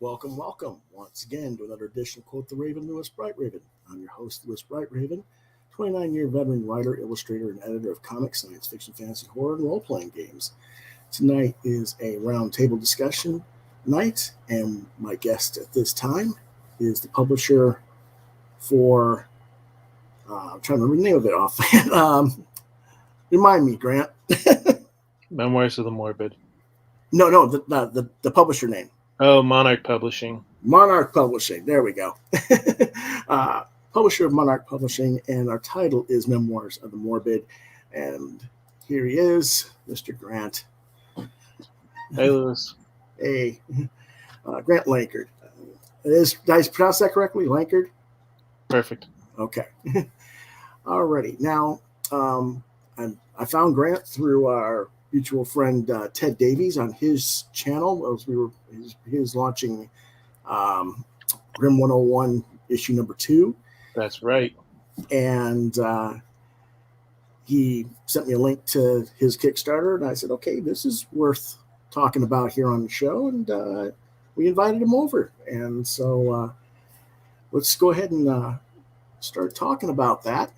Welcome, welcome once again to another edition of Quoth The Raven, Louis Bright Raven. I'm your host, Louis Bright Raven, 29-year veteran writer, illustrator, and editor of comics, science fiction, fantasy, horror, and role-playing games. Tonight is a roundtable discussion night, and my guest at this time is the publisher for, I'm trying to remember the name of it offhand. Remind me, Grant. Memoirs of the Morbid. No, the publisher name. Oh, Monarch Publishing. Monarch Publishing. There we go. Publisher of Monarch Publishing, and our title is Memoirs of the Morbid. And here he is, Mr. Grant. Hey, Louis. Hey, Grant Lankard. Did I pronounce that correctly? Lankard? Perfect. Okay. Alrighty. Now, I found Grant through our mutual friend Ted Davies on his channel as he was launching Grim 101 issue number 2. That's right. And he sent me a link to his Kickstarter, and I said, okay, this is worth talking about here on the show, and we invited him over. And so let's go ahead and start talking about that.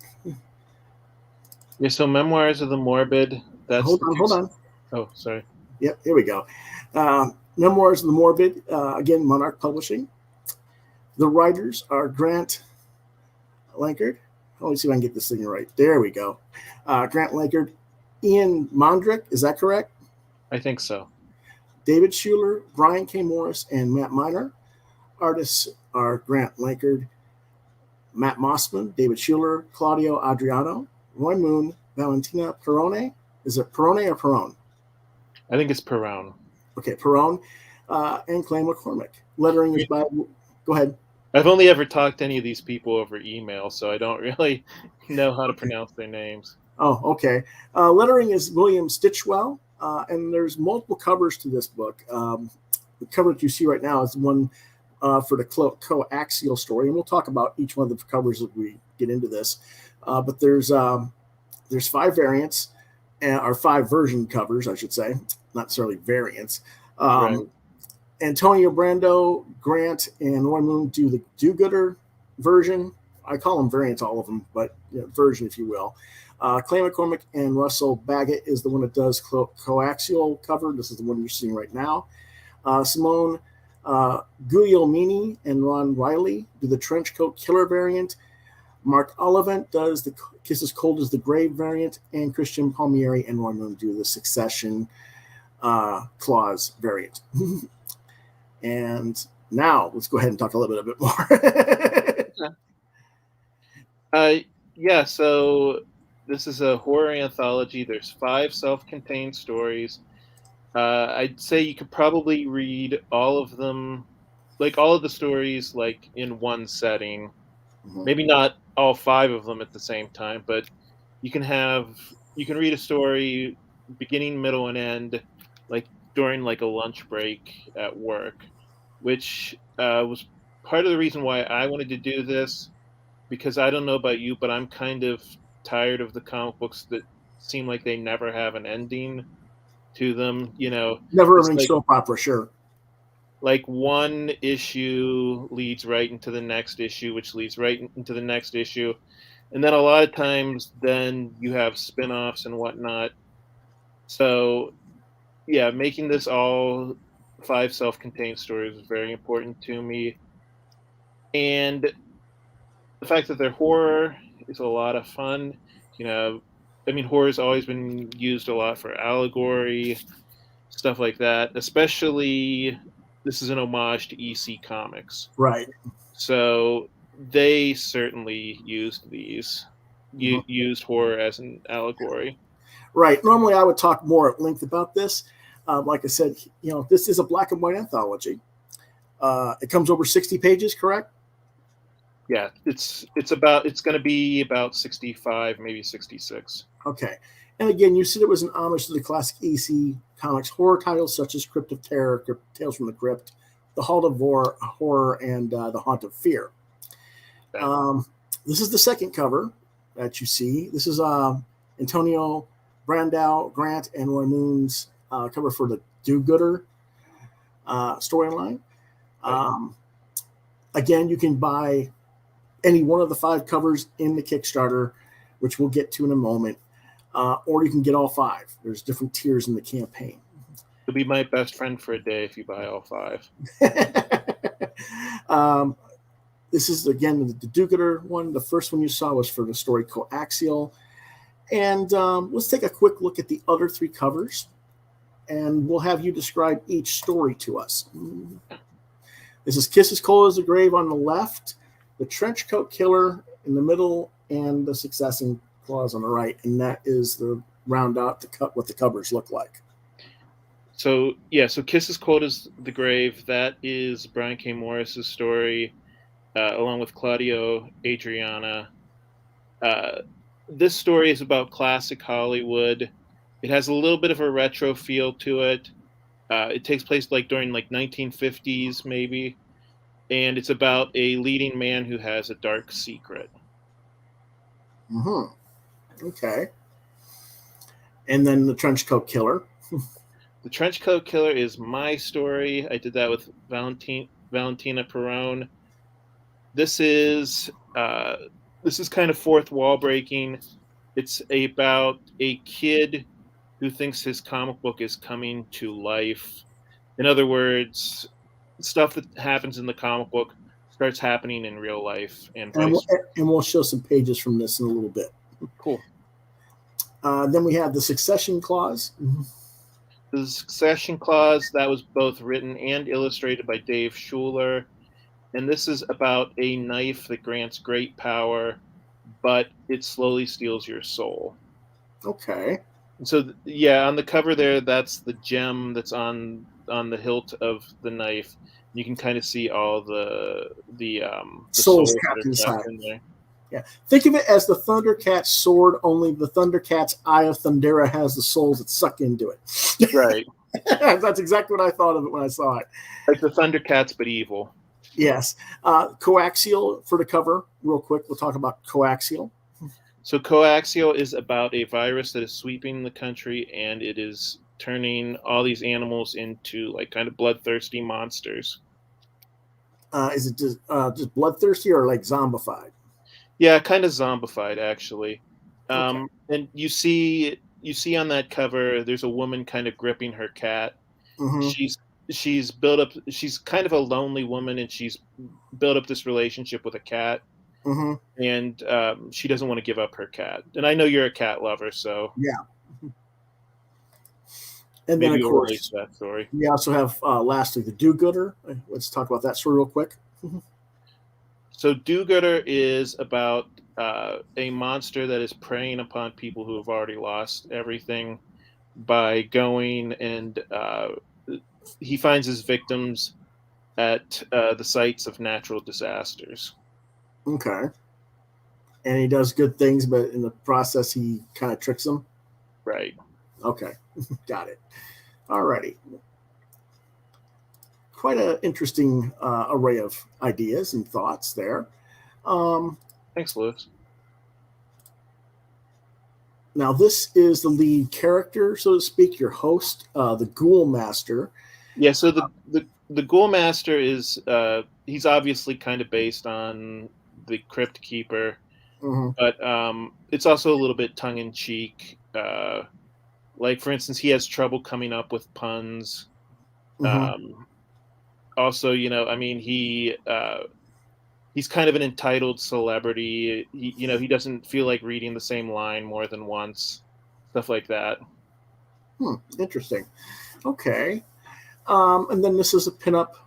Yeah, so Memoirs of the Morbid. That's hold on. Oh, sorry. Yep, here we go. Memoirs of the Morbid, again, Monarch Publishing. The writers are Grant Lankard. Let me see if I can get this thing right. There we go. Grant Lankard, Ian Mondrick, is that correct? I think so. David Schuler, Brian K. Morris, and Matt Miner. Artists are Grant Lankard, Matt Mossman, David Schuler, Claudio Adriano, Roy Moon, Valentina Perrone. Is it Perrone or Perrone? I think it's Perrone. Okay, Perrone, and Clay McCormick. Lettering is by... Go ahead. I've only ever talked to any of these people over email, so I don't really know how to pronounce their names. Oh, okay. Lettering is William Stitchwell, and there's multiple covers to this book. The cover that you see right now is the one for the coaxial story, and we'll talk about each one of the covers as we get into this. But there's 5 variants, or 5 version covers, I should say, not necessarily variants. Right. Antonio Brando, Grant, and Roy Moon do the do-gooder version. I call them variants, all of them, but version, if you will. Clay McCormick and Russell Baggett is the one that does coaxial cover. This is the one you're seeing right now. Simone Guglielmini and Ron Riley do the trench coat killer variant. Mark Ollivant does the Kiss as Cold as the Grave variant, and Christian Palmieri and Roy Moon do the Succession clause variant. And now let's go ahead and talk a little bit more. Yeah, so this is a horror anthology. There's 5 self-contained stories. I'd say you could probably read all of them, like all of the stories, like in one setting. Mm-hmm. Maybe not all 5 of them at the same time, but you can read a story beginning, middle, and end, like during like a lunch break at work, which was part of the reason why I wanted to do this, because I don't know about you, but I'm kind of tired of the comic books that seem like they never have an ending to them. Never ending soap opera, sure. Like one issue leads right into the next issue, which leads right into the next issue. And then a lot of times then you have spin-offs and whatnot. So yeah, making this all 5 self-contained stories is very important to me. And the fact that they're horror is a lot of fun. Horror's always been used a lot for allegory, stuff like that. Especially, this is an homage to EC Comics. Right. So they certainly used these, used horror as an allegory. Right. Normally I would talk more at length about this. Like I said, this is a black and white anthology. It comes over 60 pages, correct? Yeah, it's going to be about 65, maybe 66. Okay. And again, you said it was an homage to the classic EC Comics horror titles such as Crypt of Terror, Tales from the Crypt, The Halt of Horror, and The Haunt of Fear. This is the second cover that you see. This is Antonio Brando, Grant, and Roy Moon's cover for the Do-Gooder storyline. Um, again, you can buy any one of the 5 covers in the Kickstarter, which we'll get to in a moment, or you can get all 5. There's different tiers in the campaign. You'll be my best friend for a day if you buy all 5. This is, again, the do-gooder one. The first one you saw was for the story Coaxial. And let's take a quick look at the other 3 covers, and we'll have you describe each story to us. This is Kiss as Cold as the Grave on the left, the Trenchcoat Killer in the middle, and the Succession Clause on the right. And that is the round out to cut what the covers look like. So, yeah, so Kiss as Cold as the Grave, that is Brian K. Morris's story, along with Claudio Adriana. This story is about classic Hollywood. It has a little bit of a retro feel to it. It takes place like during like 1950s maybe, and it's about a leading man who has a dark secret. Okay. And then the Trenchcoat Killer. The Trenchcoat Killer is my story. I did that with Valentina Perrone. This is kind of fourth wall breaking. It's about a kid who thinks his comic book is coming to life. In other words, stuff that happens in the comic book starts happening in real life. And we'll show some pages from this in a little bit. Cool. Then we have the Succession Clause. The Succession Clause, that was both written and illustrated by Dave Schuler. And this is about a knife that grants great power, but it slowly steals your soul. Okay. So, yeah, on the cover there, that's the gem that's on the hilt of the knife. You can kind of see all the souls trapped inside in there. Yeah, think of it as the Thundercat's sword, only the Thundercat's Eye of Thundera has the souls that suck into it. Right. That's exactly what I thought of it when I saw it. Like the Thundercats, but evil. Yes. Coaxial for the cover, real quick. We'll talk about Coaxial. So Coaxial is about a virus that is sweeping the country, and it is turning all these animals into like kind of bloodthirsty monsters. Is it just bloodthirsty or like zombified? Yeah, kind of zombified, actually. Okay. And you see on that cover, there's a woman kind of gripping her cat. Mm-hmm. She's built up. She's kind of a lonely woman, and she's built up this relationship with a cat. Mm-hmm. And she doesn't want to give up her cat. And I know you're a cat lover, so yeah. And maybe then, of we'll relate course, to that story. we also have lastly the Do-Gooder. Let's talk about that story real quick. So Do-Gooder is about a monster that is preying upon people who have already lost everything by going and he finds his victims at the sites of natural disasters. Okay. And he does good things, but in the process, he kind of tricks them. Right. Okay. Got it. Alrighty. Quite an interesting array of ideas and thoughts there. Thanks, Lewis. Now, this is the lead character, so to speak, your host, the Ghoul Master. Yeah, so the Ghoul Master is he's obviously kind of based on the Crypt Keeper, but it's also a little bit tongue-in-cheek. Like, for instance, he has trouble coming up with puns. Also, I mean, he's kind of an entitled celebrity. He doesn't feel like reading the same line more than once, stuff like that. Interesting. Okay. And then this is a pinup,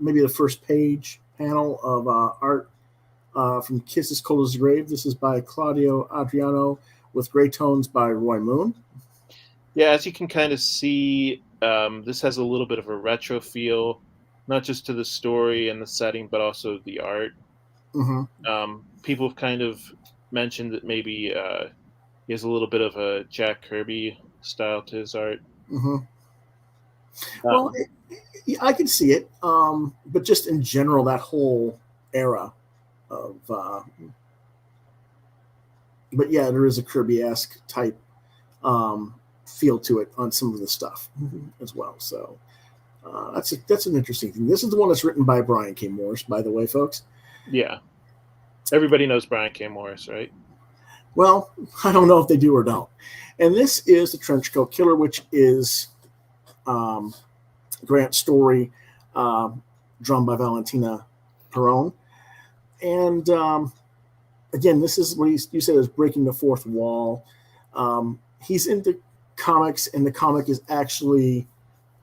maybe the first page panel of art from Kiss as Cold as the Grave. This is by Claudio Adriano with gray tones by Roy Moon. Yeah, as you can kind of see, this has a little bit of a retro feel, not just to the story and the setting, but also the art. People have kind of mentioned that maybe he has a little bit of a Jack Kirby style to his art. Well, I can see it, but just in general, that whole era of. But yeah, there is a Kirby-esque type feel to it on some of the stuff as well. So, That's an interesting thing. This is the one that's written by Brian K. Morris, by the way, folks. Yeah. Everybody knows Brian K. Morris, right? Well, I don't know if they do or don't. And this is The Trenchcoat Killer, which is Grant's story, drawn by Valentina Perron. And again, this is what you said is breaking the fourth wall. He's into comics, and the comic is actually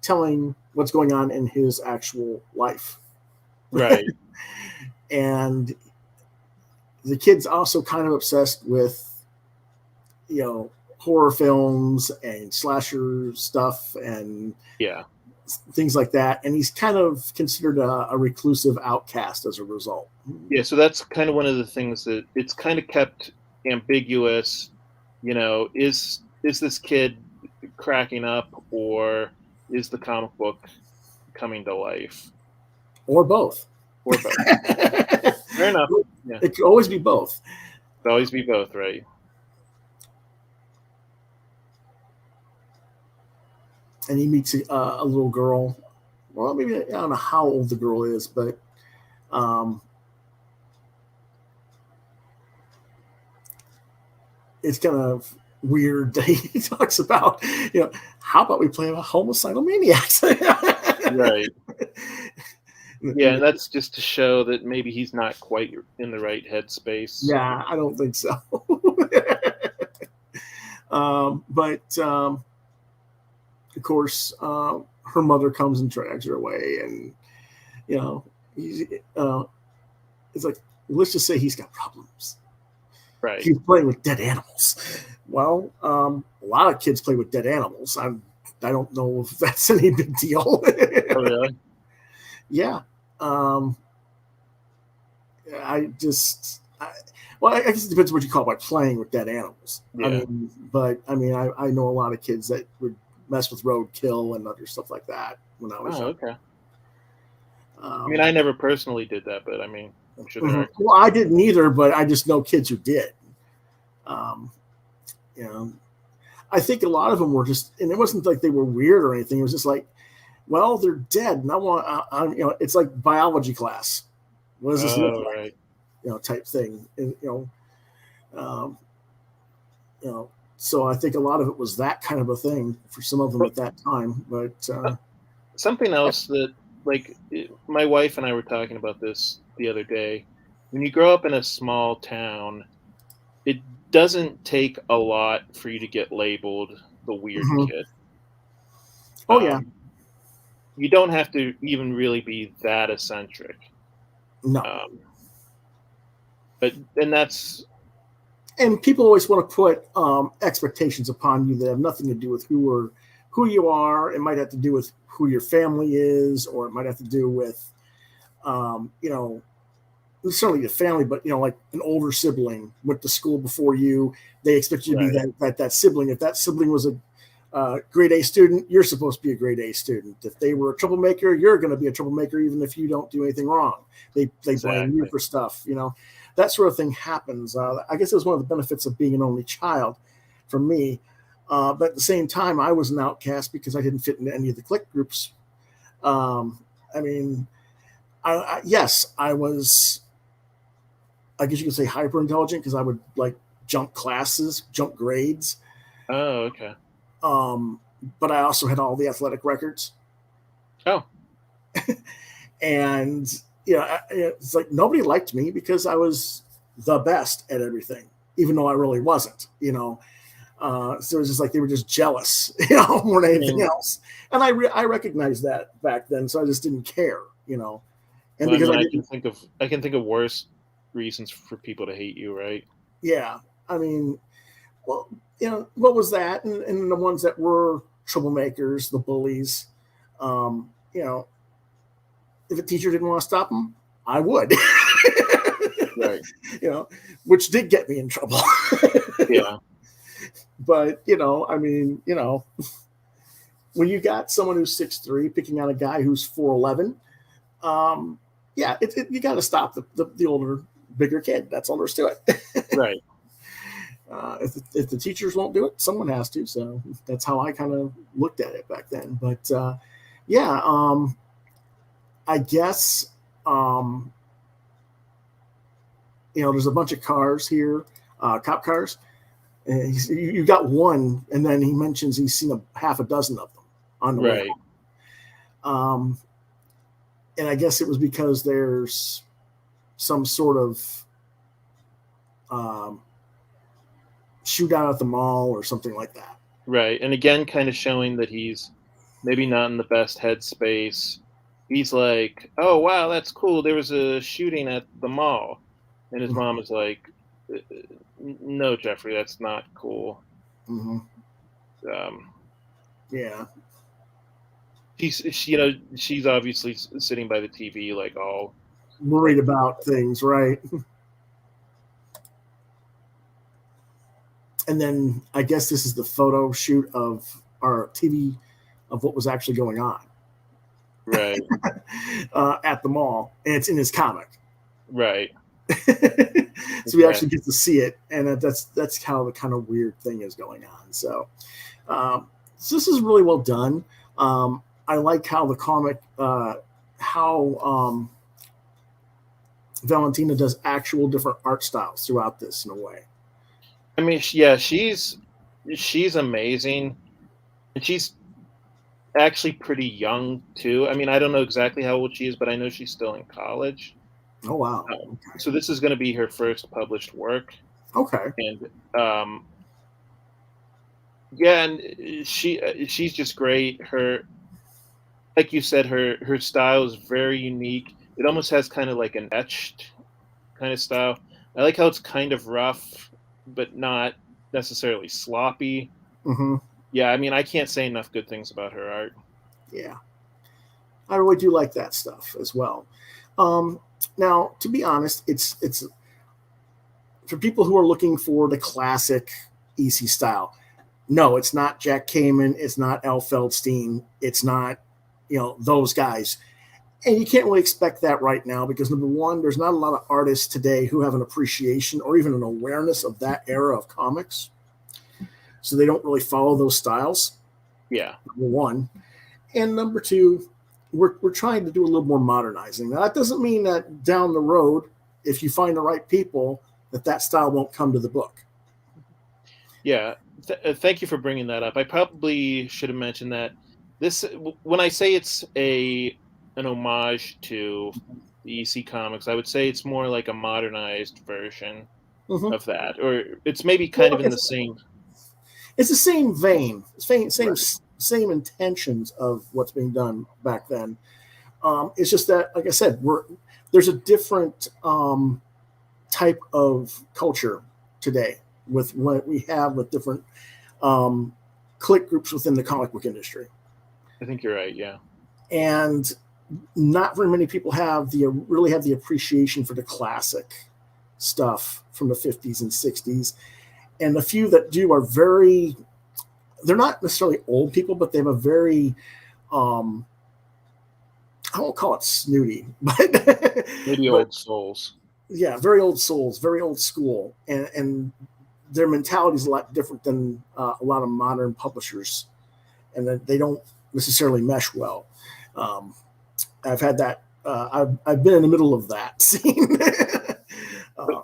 telling what's going on in his actual life. Right. And the kid's also kind of obsessed with, horror films and slasher stuff and things like that. And he's kind of considered a reclusive outcast as a result. Yeah, so that's kind of one of the things that it's kind of kept ambiguous. Is this kid cracking up, or is the comic book coming to life? Or both. Fair enough. Yeah. It could always be both. It'll always be both, right? And he meets a little girl. Well, maybe I don't know how old the girl is, but it's kind of weird that he talks about, how about we play about homicidal maniacs? Right. Yeah, and that's just to show that maybe he's not quite in the right headspace. Yeah, I don't think so. But of course, her mother comes and drags her away, and it's like, let's just say he's got problems. Right. He's playing with dead animals. Well, a lot of kids play with dead animals. I don't know if that's any big deal. Oh, really? Yeah. I guess it depends what you call it by playing with dead animals. Yeah. I know a lot of kids that would mess with roadkill and other stuff like that when I was young. Okay. I never personally did that, but I'm sure there are. Well, I didn't either, but I just know kids who did. I think a lot of them were just, and it wasn't like they were weird or anything. It was just like, well, they're dead, and I want, it's like biology class. What does this look like? Right. Type thing. And, so I think a lot of it was that kind of a thing for some of them at that time. But something else that, my wife and I were talking about this the other day. When you grow up in a small town, it doesn't take a lot for you to get labeled the weird kid. Oh, yeah. You don't have to even really be that eccentric. No. And people always want to put expectations upon you that have nothing to do with who you are. It might have to do with who your family is, or it might have to do with, certainly your family, but like an older sibling went to school before you. They expect you to be that sibling. If that sibling was a grade A student, you're supposed to be a grade A student. If they were a troublemaker, you're going to be a troublemaker, even if you don't do anything wrong. They blame you for stuff. That sort of thing happens. I guess it was one of the benefits of being an only child for me. But at the same time, I was an outcast because I didn't fit into any of the clique groups. Yes, I was, I guess you could say, hyper intelligent because I would jump classes, jump grades. Oh, okay. But I also had all the athletic records. Oh. And it's like nobody liked me because I was the best at everything, even though I really wasn't. So it was just like they were just jealous, more than anything else. And I recognized that back then, so I just didn't care, And because I can think of worse reasons for people to hate you, right? Yeah, well, what was that? And the ones that were troublemakers, the bullies, if a teacher didn't want to stop them, I would. Right. Which did get me in trouble. Yeah. But, when you got someone who's 6'3" picking on a guy who's 4'11", you got to stop the older, bigger kid. That's all there's to it. Right. If the teachers won't do it, someone has to. So that's how I kind of looked at it back then. But Yeah, I guess there's a bunch of cars here, cop cars. And you got one, and then he mentions he's seen half a dozen of them on the way Right. home. And I guess it was because there's some sort of shootout at the mall or something like that. Right. And again, kind of showing that he's maybe not in the best headspace. He's like, "Oh, wow, that's cool. There was a shooting at the mall." And his mom is like, "No, Jeffrey, that's not cool." Mm-hmm. Um, Yeah. she's obviously sitting by the TV, like all Worried about things, right? And then I guess this is the photo shoot of our TV of what was actually going on right, at the mall, and it's in his comic. right. So we actually get to see it, and that's how the kind of weird thing is going on. So this is really well done. I like how the comic, how Valentina does actual different art styles throughout this in a way. I mean, yeah, she's amazing, and she's actually pretty young too. I mean, I don't know exactly how old she is, but I know she's still in college. Oh wow! Okay. So this is going to be her first published work. Okay. And yeah, and she's just great. Like you said, her style is very unique. It almost has kind of like an etched kind of style. I like how it's kind of rough, but not necessarily sloppy. Mm-hmm. Yeah, I mean, I can't say enough good things about her art. Yeah, I really do like that stuff as well. Now, to be honest, it's for people who are looking for the classic EC style. No, it's not Jack Kamen. It's not Al Feldstein. It's not those guys. And you can't really expect that right now because number one, there's not a lot of artists today who have an appreciation or even an awareness of that era of comics. So they don't really follow those styles. Yeah. Number one. And number two, we're trying to do a little more modernizing. Now, that doesn't mean that down the road, if you find the right people, that style won't come to the book. Yeah. Thank you for bringing that up. I probably should have mentioned that when I say it's an homage to the EC comics, I would say it's more like a modernized version of that, or it's maybe kind of in the same. It's the same vein, same Right. same intentions of what's being done back then. It's just that, like I said, there's a different type of culture today with what we have with different clique groups within the comic book industry. I think you're right. Yeah. And not very many people really have the appreciation for the classic stuff from the 50s and 60s. And the few that do are they're not necessarily old people, but they have a very, I won't call it snooty, but Maybe old souls. Yeah, very old souls, very old school. And their mentality is a lot different than a lot of modern publishers. And that they don't necessarily mesh well. I've had that. I've been in the middle of that scene,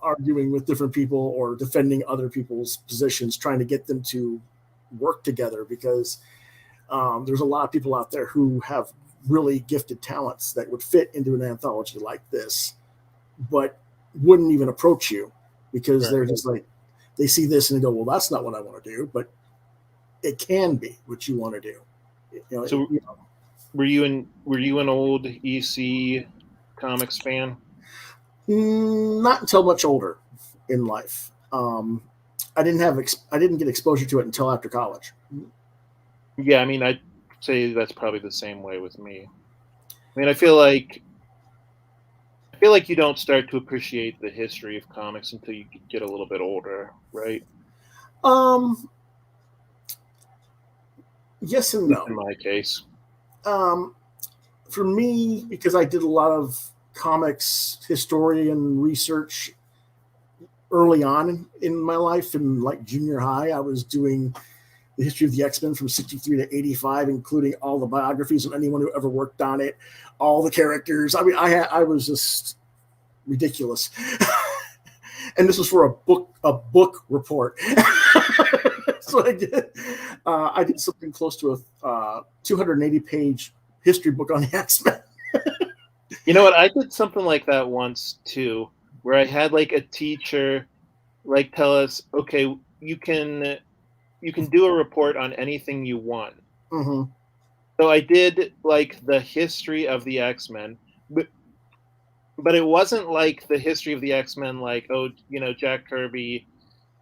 arguing with different people or defending other people's positions, trying to get them to work together because there's a lot of people out there who have really gifted talents that would fit into an anthology like this, but wouldn't even approach you because they're just like, they see this and they go, well, that's not what I want to do, but it can be what you want to do. So were you an old EC comics fan? Not until much older in life. I didn't get exposure to it until after college. Yeah, I mean, I'd say that's probably the same way with me. I mean, I feel like you don't start to appreciate the history of comics until you get a little bit older, right? Yes and no. In my case. For me, because I did a lot of comics historian research early on in my life, in like junior high, I was doing the history of the X-Men from 63 to 85, including all the biographies of anyone who ever worked on it, all the characters. I mean, I was just ridiculous. And this was for a book report. So I did something close to a 280-page history book on the X-Men. You know what? I did something like that once too, where I had like a teacher like tell us, okay, you can do a report on anything you want. Mm-hmm. So I did like the history of the X-Men, but it wasn't like the history of the X-Men, like, oh, you know, Jack Kirby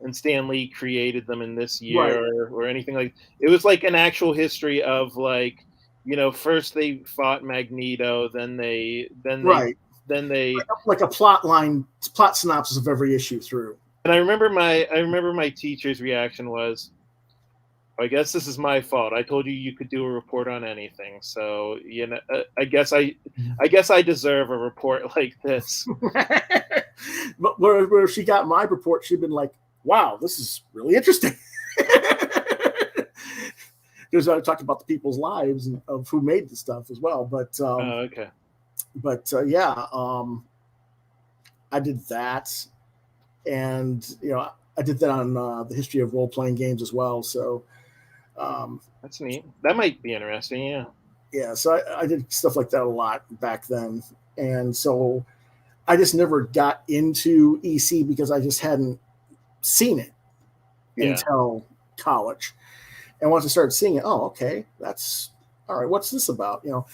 and Stan Lee created them in this year, or anything like. It was like an actual history of, like, you know, first they fought Magneto, then they like a plot synopsis of every issue through. And I remember my teacher's reaction was, I guess this is my fault. I told you could do a report on anything. So, you know, I guess I deserve a report like this. But where she got my report, she'd been like, wow, this is really interesting. Because I talked about the people's lives and of who made the stuff as well. But okay. But yeah, I did that, and you know, I did that on the history of role-playing games as well. So that's neat. That might be interesting. Yeah. Yeah. So I did stuff like that a lot back then, and so I just never got into EC because I just hadn't seen it until college. And once I started seeing it, oh, okay, that's all right. What's this about? You know,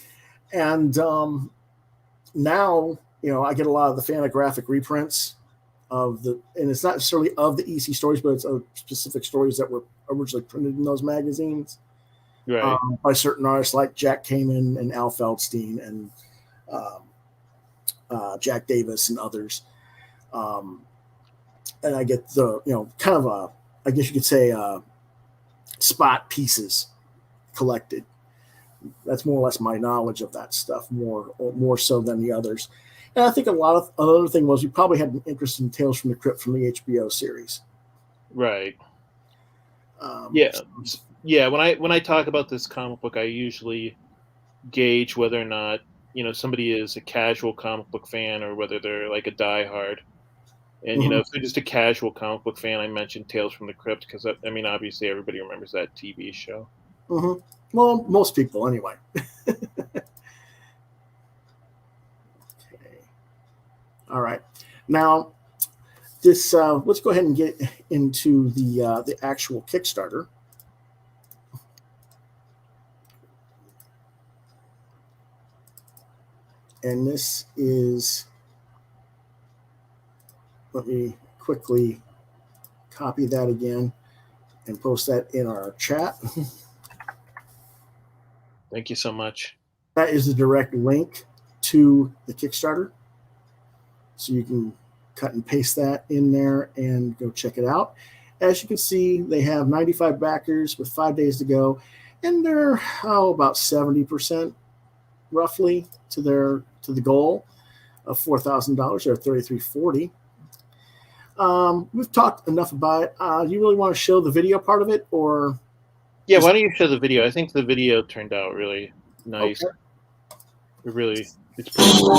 and now, you know, I get a lot of the Fantagraphic reprints of and it's not necessarily of the EC stories, but it's of specific stories that were originally printed in those magazines, right? By certain artists like Jack Kamen and Al Feldstein and Jack Davis and others. And I get the, you know, kind of I guess you could say, spot pieces collected. That's more or less my knowledge of that stuff, more so than the others. And I think a lot of another thing was you probably had an interest in Tales from the Crypt from the HBO series, right? Yeah. When I talk about this comic book, I usually gauge whether or not, you know, somebody is a casual comic book fan or whether they're like a diehard. And, you know, if they're just a casual comic book fan, I mentioned Tales from the Crypt because, I mean, obviously everybody remembers that TV show. Mm-hmm. Well, most people anyway. Okay. All right. Now, this let's go ahead and get into the actual Kickstarter. And this is, let me quickly copy that again and post that in our chat. Thank you so much. That is the direct link to the Kickstarter. So you can cut and paste that in there and go check it out. As you can see, they have 95 backers with 5 days to go. And they're about 70% roughly to the goal of $4,000 or $33.40. We've talked enough about it. Do you really want to show the video part of it, or? Yeah, why don't you show the video? I think the video turned out really nice. Okay. It's pretty cool.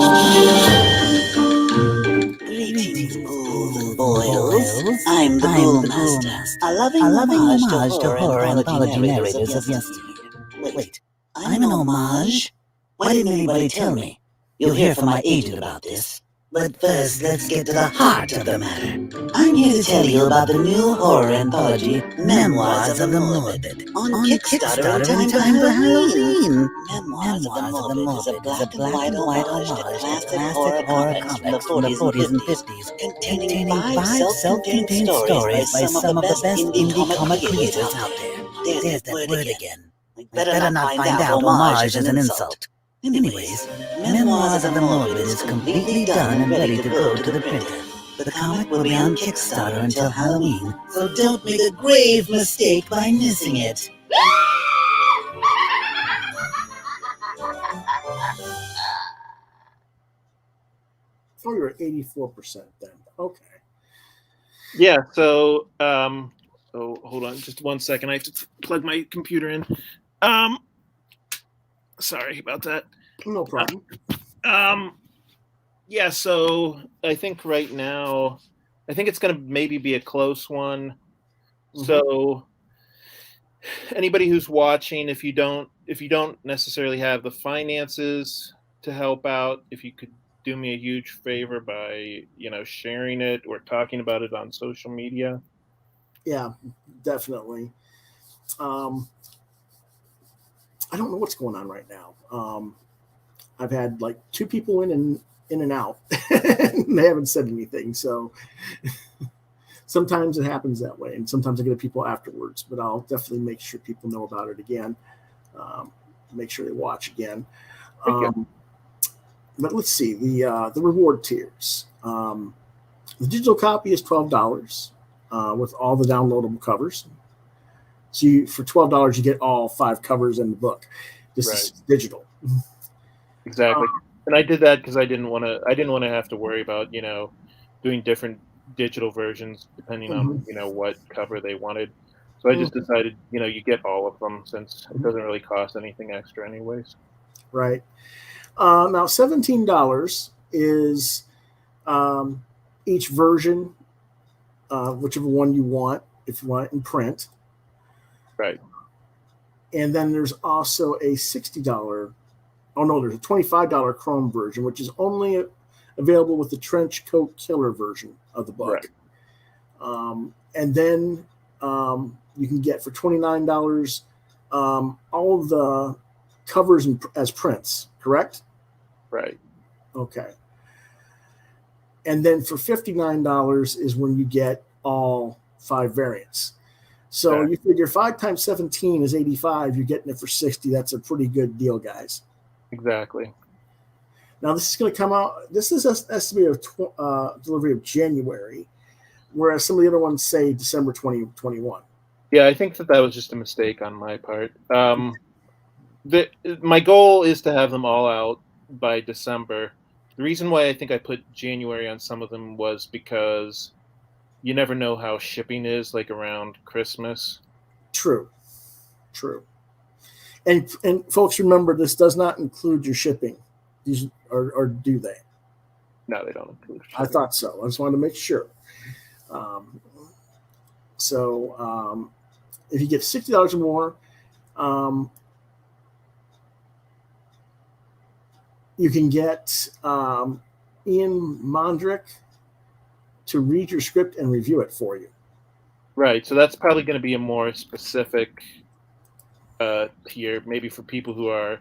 Greetings, ghouls and boils. I'm the Ghoul Master, a loving homage to horror anthology narrators of yesteryear. Wait, I'm an homage? Why didn't anybody tell me? You'll hear from my agent about this. But first, let's get to the heart of the matter. I'm here to tell you about the new horror anthology, Memoirs of the Morbid, on Kickstarter in time for Halloween. Memoirs of the Morbid is a black and white homage to classic horror comics from the 40s and 50s, containing 5 self-contained stories by some of the best indie comic creators out there. There's that word again. Better not find out homage is an insult. Anyways, Memoirs of the Morbid is completely done and ready to go to the printer. The comic will be on Kickstarter until Halloween, so don't make a grave mistake by missing it. Oh, you're at 84% then. Okay. Yeah, so Oh, hold on, just 1 second. I have to plug my computer in. Sorry about that. No problem. Yeah, so I think right now, I think it's going to maybe be a close one. Mhm. So anybody who's watching, if you don't necessarily have the finances to help out, if you could do me a huge favor by, sharing it or talking about it on social media. Yeah, definitely. I don't know what's going on right now. I've had like 2 people in and out, and they haven't said anything. So sometimes it happens that way, and sometimes I get people afterwards. But I'll definitely make sure people know about it again. Make sure they watch again. But let's see the reward tiers. The digital copy is $12 with all the downloadable covers. So for $12, you get all 5 covers in the book. This is digital. Exactly. And I did that because I didn't want to have to worry about, doing different digital versions depending on, what cover they wanted. So I just decided, you get all of them since it doesn't really cost anything extra anyways. Right. Now, $17 is each version, whichever one you want, if you want it in print. Right. And then there's also a $60. Oh no, there's a $25 Chrome version, which is only available with the Trench Coat Killer version of the book. Right. And then you can get for $29 all of the covers as prints, correct? Right. Okay. And then for $59 is when you get all 5 variants. So you figure 5 times 17 is 85. You're getting it for 60. That's a pretty good deal, guys. Exactly. Now this is going to come out. This is estimated delivery of January, whereas some of the other ones say December 2021. Yeah, I think that was just a mistake on my part. My goal is to have them all out by December. The reason why I think I put January on some of them was because you never know how shipping is like around Christmas. True. And folks, remember, this does not include your shipping. These or do they? No, they don't include shipping. I thought so. I just wanted to make sure. If you get $60 or more, you can get Ian Mondrick to read your script and review it for you. Right. So that's probably going to be a more specific tier, maybe for people who are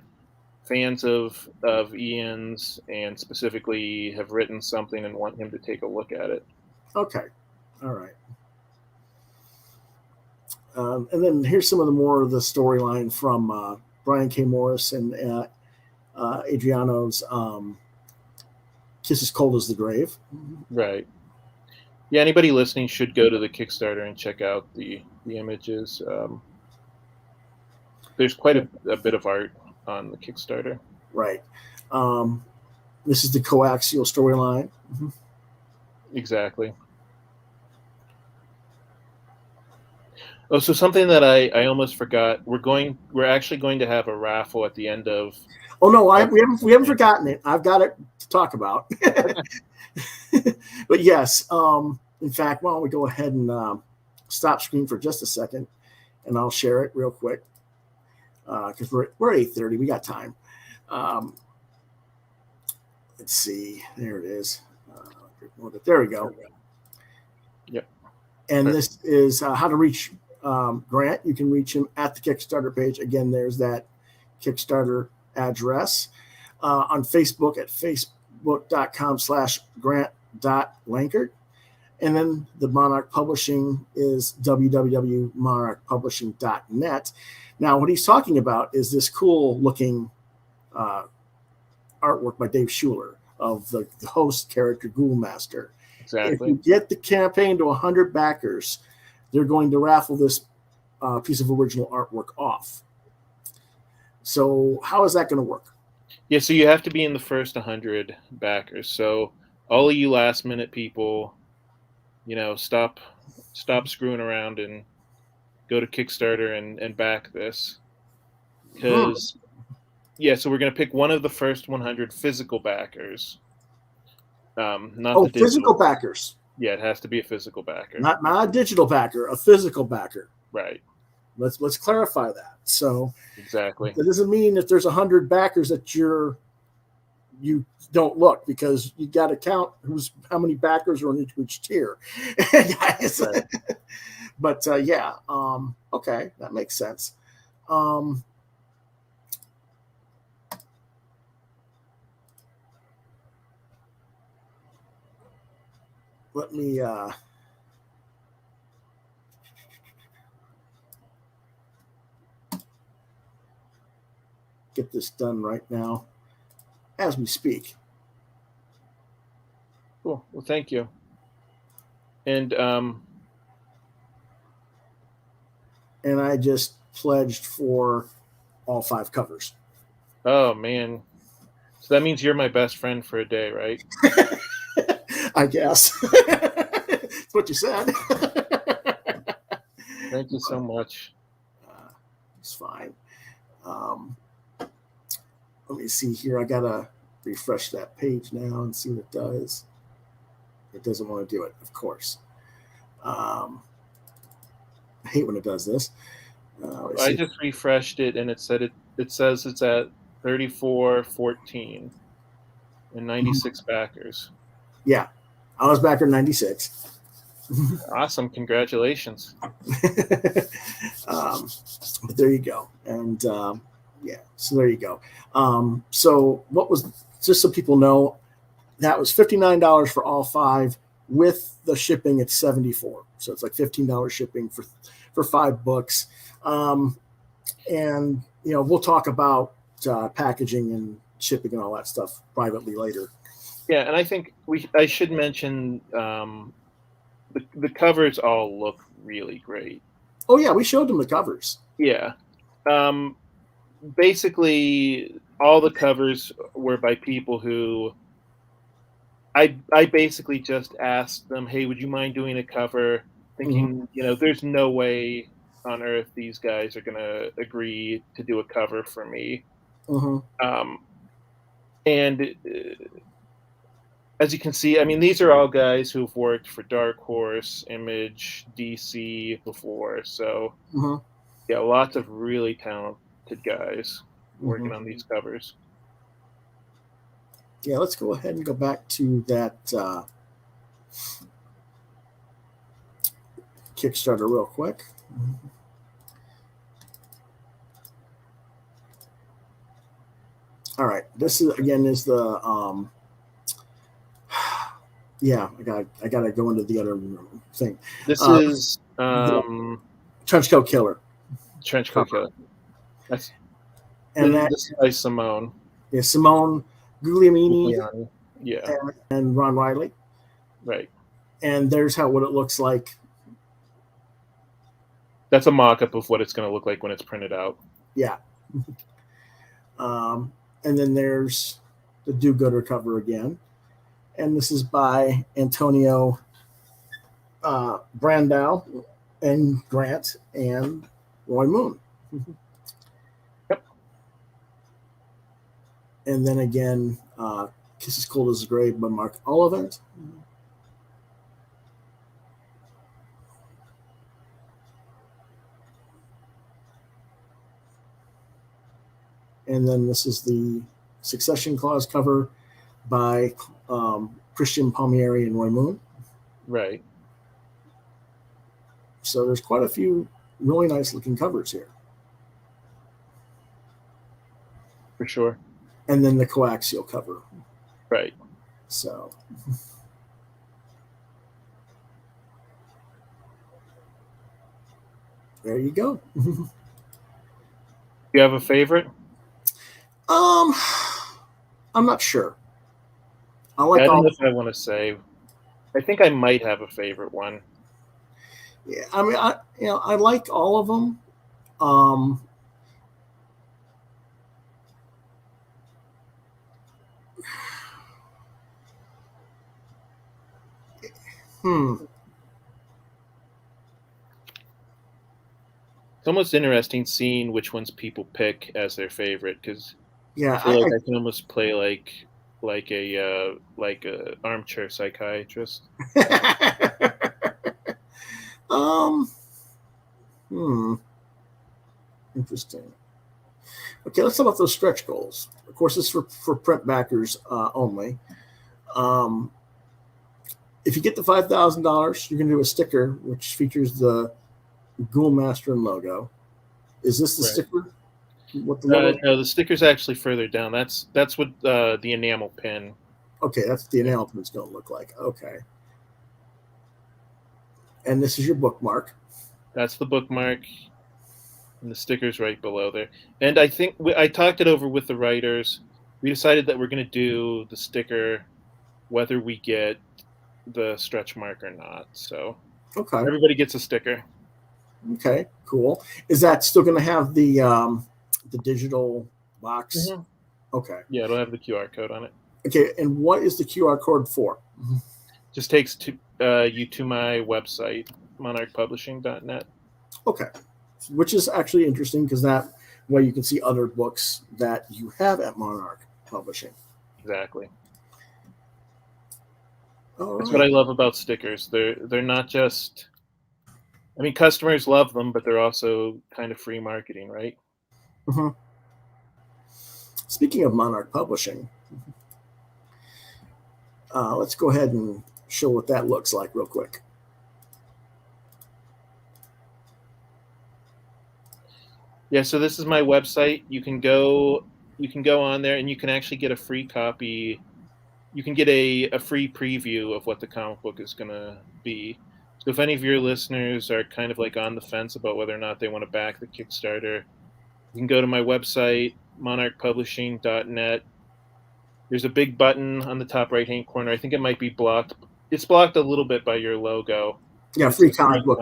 fans of Ian's and specifically have written something and want him to take a look at it. Okay. All right. And then here's some of the more of the storyline from Brian K. Morris and Adriano's Kiss as Cold as the Grave. Right. Yeah, anybody listening should go to the Kickstarter and check out the images. There's quite a bit of art on the Kickstarter. Right. This is the coaxial storyline. Mm-hmm. Exactly. Oh, so something that I almost forgot. We're actually going to have a raffle at the end of. Oh no, we haven't forgotten it. I've got it to talk about. But yes, in fact, why don't we go ahead and stop screen for just a second, and I'll share it real quick because we're at 8:30. We got time. Let's see. There it is. There we go. Yep. And this is how to reach Grant. You can reach him at the Kickstarter page. Again, there's that Kickstarter address. On Facebook at facebook.com/Grant.Lankard. And then the Monarch Publishing is www.monarchpublishing.net. Now, what he's talking about is this cool looking artwork by Dave Schuler of the host character Ghoul Master. Exactly. If you get the campaign to 100 backers, they're going to raffle this piece of original artwork off. So how is that going to work? Yeah, so you have to be in the first 100 backers. So all of you last minute people, stop screwing around and go to Kickstarter and back this. Because, so we're going to pick one of the first 100 physical backers. Not the digital. Physical backers. Yeah, it has to be a physical backer. Not a digital backer, a physical backer. Right. Let's clarify that. So exactly. That doesn't mean that there's 100 backers that you don't look, because you got to count how many backers are in each tier, guys. Right. But okay, that makes sense. Let me get this done right now as we speak. Cool. Well, thank you. And I just pledged for all 5 covers. Oh man. So that means you're my best friend for a day, right? I guess. That's what you said. Thank you so much. It's fine. Let me see here. I got to refresh that page now and see what it does. It doesn't want to do it, of course. I hate when it does this. I just refreshed it, and it said it says it's at 3414 and 96 backers. Yeah, I was backer 96. Awesome! Congratulations. But there you go, and so there you go. So what was, just so people know, that was $59 for all 5. With the shipping, it's $74. So it's like $15 shipping for 5 books. And we'll talk about packaging and shipping and all that stuff privately later. Yeah, and I think I should mention the covers all look really great. Oh yeah, we showed them the covers. Yeah. Basically, all the covers were by people who I basically just asked them, hey, would you mind doing a cover? Thinking, there's no way on earth these guys are going to agree to do a cover for me. And as you can see, I mean, these are all guys who've worked for Dark Horse, Image, DC before. So, lots of really talented guys working on these covers. Yeah, let's go ahead and go back to that Kickstarter real quick. All right, this is the I gotta go into the other thing. This is Trenchcoat Killer. Trenchcoat Killer. This is by Simone. Yeah, Simone Guglielmini. Yeah, and Ron Riley. Right. And there's what it looks like. That's a mock-up of what it's going to look like when it's printed out. Yeah. And then there's the do-gooder cover again. And this is by Antonio Brandau and Grant and Roy Moon. Yep. And then again, Kiss as Cold as the Grave by Mark Ollivant. And then this is the Succession Clause cover by Christian Palmieri and Roy Moon. Right. So there's quite a few really nice looking covers here. For sure. And then the coaxial cover. Right. So. There you go. You have a favorite? I'm not sure. I don't know if I want to say. I think I might have a favorite one. Yeah, I mean, I like all of them. It's almost interesting seeing which ones people pick as their favorite, because Yeah, I feel like I can almost play like a armchair psychiatrist. um, interesting. Okay, let's talk about those stretch goals. Of course, this is for print backers only. If you get the $5,000, you're going to do a sticker which features the Ghoul Master and logo. Is this the sticker? What the logo? No, the sticker's actually further down. That's what the enamel pin. Okay, that's what the enamel pin's going to look like. Okay. And this is your bookmark. That's the bookmark. And the sticker's right below there. And I think I talked it over with the writers. We decided that we're going to do the sticker whether we get the stretch mark or not. So okay, everybody gets a sticker. Okay, cool. Is that still going to have the digital box? Mm-hmm. Okay. Yeah, it'll have the QR code on it. Okay, and what is the QR code for? Just takes you to my website, monarchpublishing.net. Okay, which is actually interesting because that way you can see other books that you have at Monarch Publishing. Exactly. That's what I love about stickers. They're not just, I mean, customers love them, but they're also kind of free marketing, right? Mm-hmm. Speaking of Monarch Publishing, let's go ahead and show what that looks like real quick. Yeah, so this is my website. You can go on there and you can actually get a free copy. You can get a free preview of what the comic book is going to be. So if any of your listeners are kind of like on the fence about whether or not they want to back the Kickstarter, you can go to my website, monarchpublishing.net. There's a big button on the top right-hand corner. I think it might be blocked. It's blocked a little bit by your logo. Yeah, free comic book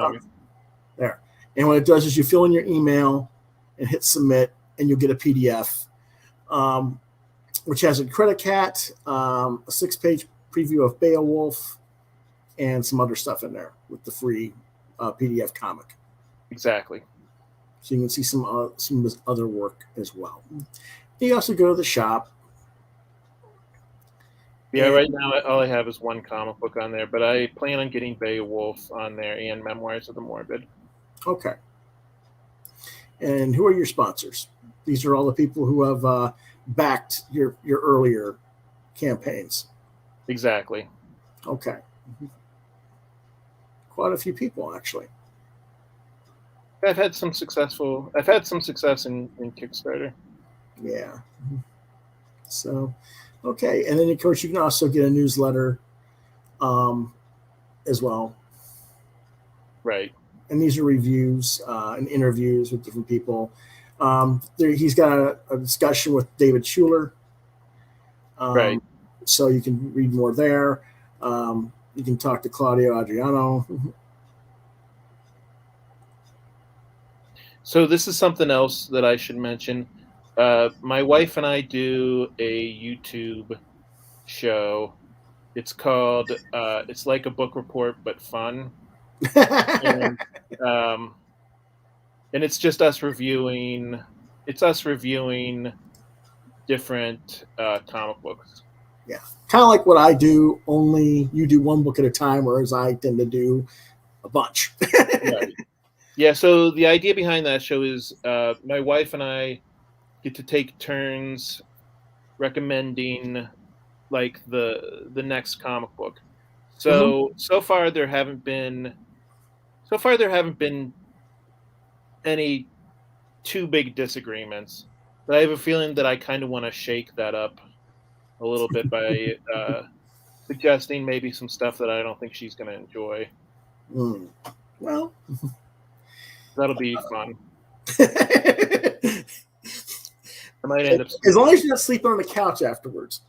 there. And what it does is you fill in your email and hit submit, and you'll get a PDF, which has a credit cat, a 6-page preview of Beowulf, and some other stuff in there with the free PDF comic. Exactly. So you can see some of his other work as well. You also go to the shop. Yeah, right now all I have is one comic book on there, but I plan on getting Beowulf on there and Memoirs of the Morbid. Okay. And who are your sponsors? These are all the people who have backed your earlier campaigns. Exactly. Okay. Quite a few people, actually. I've had some success in Kickstarter. Yeah. So, okay. And then, of course, you can also get a newsletter as well. Right. And these are reviews and interviews with different people. He's got a discussion with David Schuler. Right. So you can read more there. You can talk to Claudio Adriano. So this is something else that I should mention. My wife and I do a YouTube show. It's called It's Like a Book Report, but fun. And it's just us reviewing. It's us reviewing different comic books. Yeah, kind of like what I do. Only you do one book at a time, whereas I tend to do a bunch. Right. Yeah. So the idea behind that show is my wife and I get to take turns recommending like the next comic book. So so far there haven't been any too big disagreements, but I have a feeling that I kind of want to shake that up a little bit by suggesting maybe some stuff that I don't think she's going to enjoy. Well, that'll be fun. I might end up as long as you're not sleeping on the couch afterwards.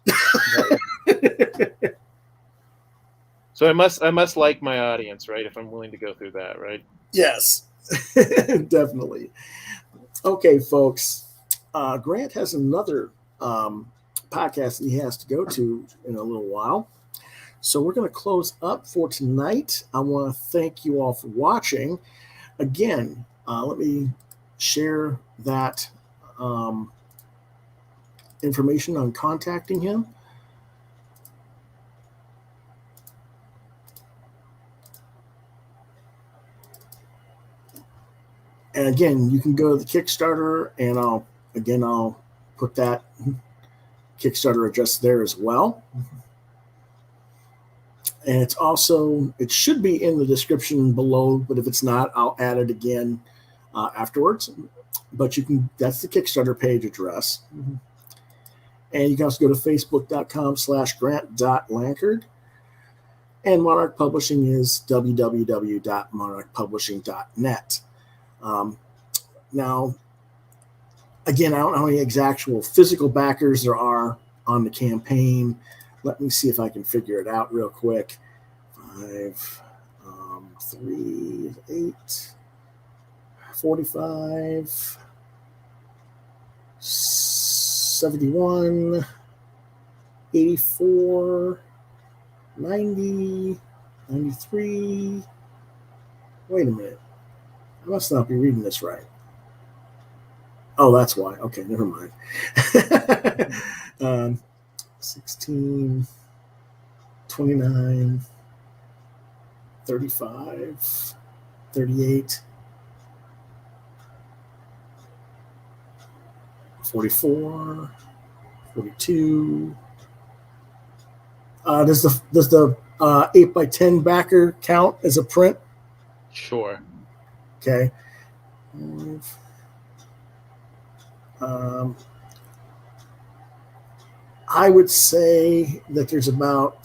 So I must like my audience, right? If I'm willing to go through that, right? Yes, definitely. Okay, folks. Grant has another podcast that he has to go to in a little while. So we're going to close up for tonight. I want to thank you all for watching. Again, let me share that information on contacting him. And again, you can go to the Kickstarter, and I'll put that Kickstarter address there as well. And it should be in the description below, but if it's not, I'll add it again afterwards. But that's the Kickstarter page address. And you can also go to facebook.com/grant.lankard. And Monarch Publishing is www.monarchpublishing.net. Now, again, I don't know how many actual physical backers there are on the campaign. Let me see if I can figure it out real quick. 5, 3, 8, 45, 71, 84, 90, 93. Wait a minute. I must not be reading this right. Oh, that's why. Okay, never mind. 16, 29, 35, 38, 44, 42. Does the 8x10 backer count as a print? Sure. Okay. I would say that there's about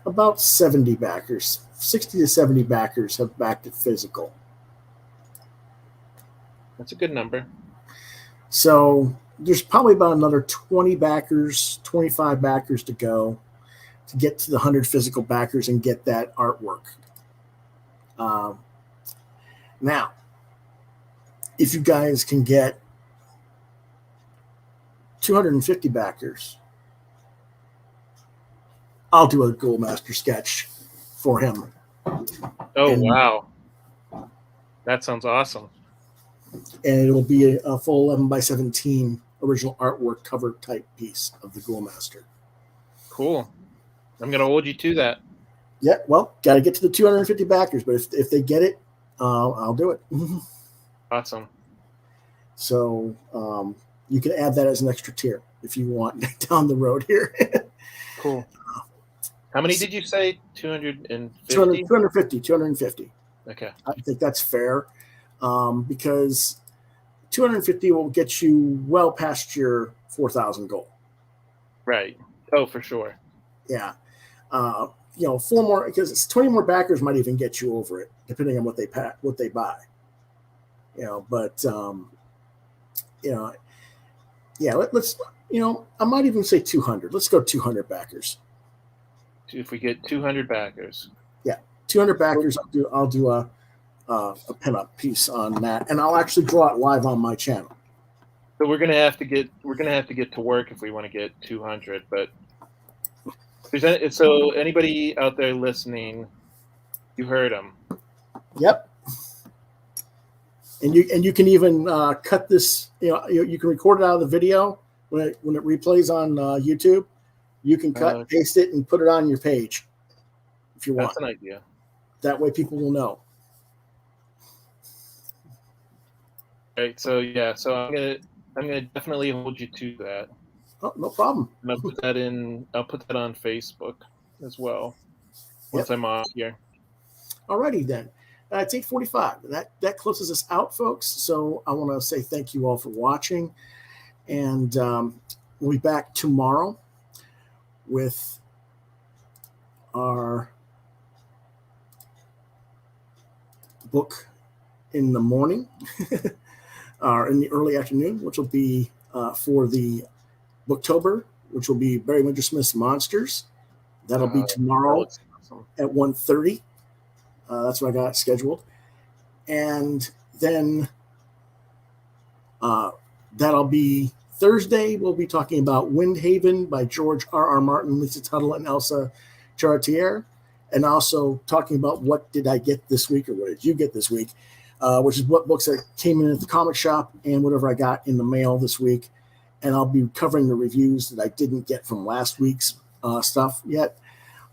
about 70 backers, 60 to 70 backers have backed it physical. That's a good number. So there's probably about another 20 backers, 25 backers to go to get to the 100 physical backers and get that artwork. Now, if you guys can get 250 backers, I'll do a Ghoul Master sketch for him. Oh, wow. That sounds awesome. And it'll be a full 11x17 original artwork cover type piece of the Ghoul Master. Cool. I'm going to hold you to that. Yeah, well, got to get to the 250 backers, but if they get it, I'll do it. Awesome. So you can add that as an extra tier if you want down the road here. Cool. How many did you say? 250? 250. Okay. I think that's fair because 250 will get you well past your 4,000 goal. Right. Oh, for sure. Yeah. 4 more, because 20 more backers might even get you over it, depending on what they buy. But let's I might even say 200. Let's go 200 backers. If we get 200 backers. Yeah, 200 backers. I'll do a pinup piece on that, and I'll actually draw it live on my channel. So we're gonna have to get to work if we want to get 200. But so anybody out there listening, you heard them. Yep. And you can even cut this. You can record it out of the video when it replays on YouTube. You can cut, paste it, and put it on your page if you want. That's an idea. That way, people will know. Right. So yeah. So I'm gonna definitely hold you to that. Oh, no problem. And I'll put that on Facebook as well once I'm off here. Alrighty then. It's 8:45. That closes us out, folks. So I want to say thank you all for watching, and we'll be back tomorrow with our book in the morning or in the early afternoon, which will be for the Booktober, which will be Barry Wintersmith's Monsters. That'll be tomorrow at 1:30. That's what I got scheduled. And then that'll be Thursday, we'll be talking about Windhaven by George R.R. Martin, Lisa Tuttle, and Elsa Charretier, and also talking about what did I get this week, or what did you get this week, which is what books that came in at the comic shop and whatever I got in the mail this week. And I'll be covering the reviews that I didn't get from last week's stuff yet.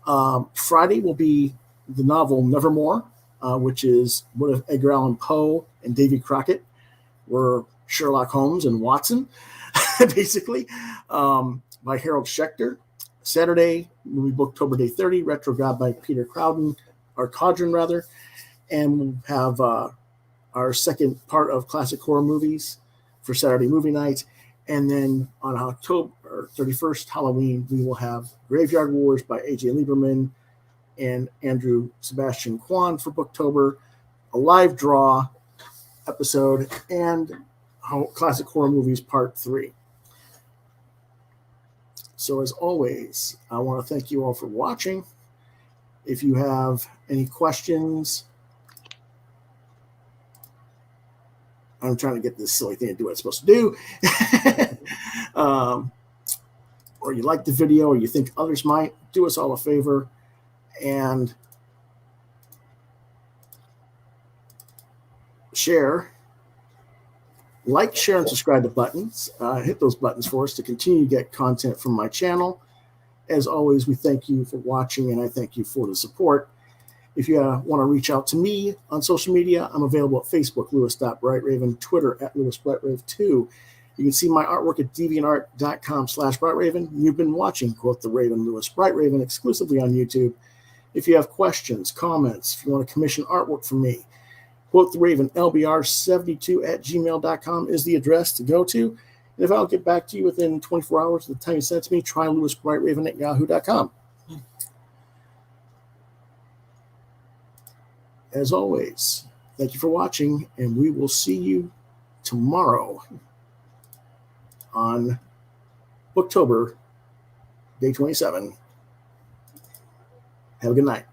Friday will be the novel Nevermore, which is what if Edgar Allan Poe and Davy Crockett were Sherlock Holmes and Watson, basically, by Harold Schechter. Saturday will be Booktober Day 30, Retro God by Peter Cowden, or Codron rather, and we'll have our second part of classic horror movies for Saturday movie night. And then on October 31st, Halloween, we will have Graveyard Wars by A.J. Lieberman and Andrew Sebastian Kwan for Booktober, a live draw episode, and Classic Horror Movies Part 3. So as always, I want to thank you all for watching. If you have any questions, I'm trying to get this silly thing to do what it's supposed to do. Or you like the video, or you think others might, do us all a favor and share, like, share, and subscribe to buttons. Hit those buttons for us to continue to get content from my channel. As always, we thank you for watching, and I thank you for the support. If you want to reach out to me on social media, I'm available at Facebook, Lewis.BrightRaven, Twitter at LewisBrightRaven2. You can see my artwork at deviantart.com/BrightRaven. You've been watching Quoth the Raven, Lewis Brightraven, exclusively on YouTube. If you have questions, comments, if you want to commission artwork from me, Quoth the Raven, LBR72@gmail.com is the address to go to. And if I don't get back to you within 24 hours of the time you sent it to me, try LewisBrightRaven@yahoo.com. As always, thank you for watching, and we will see you tomorrow on Booktober, Day 27. Have a good night.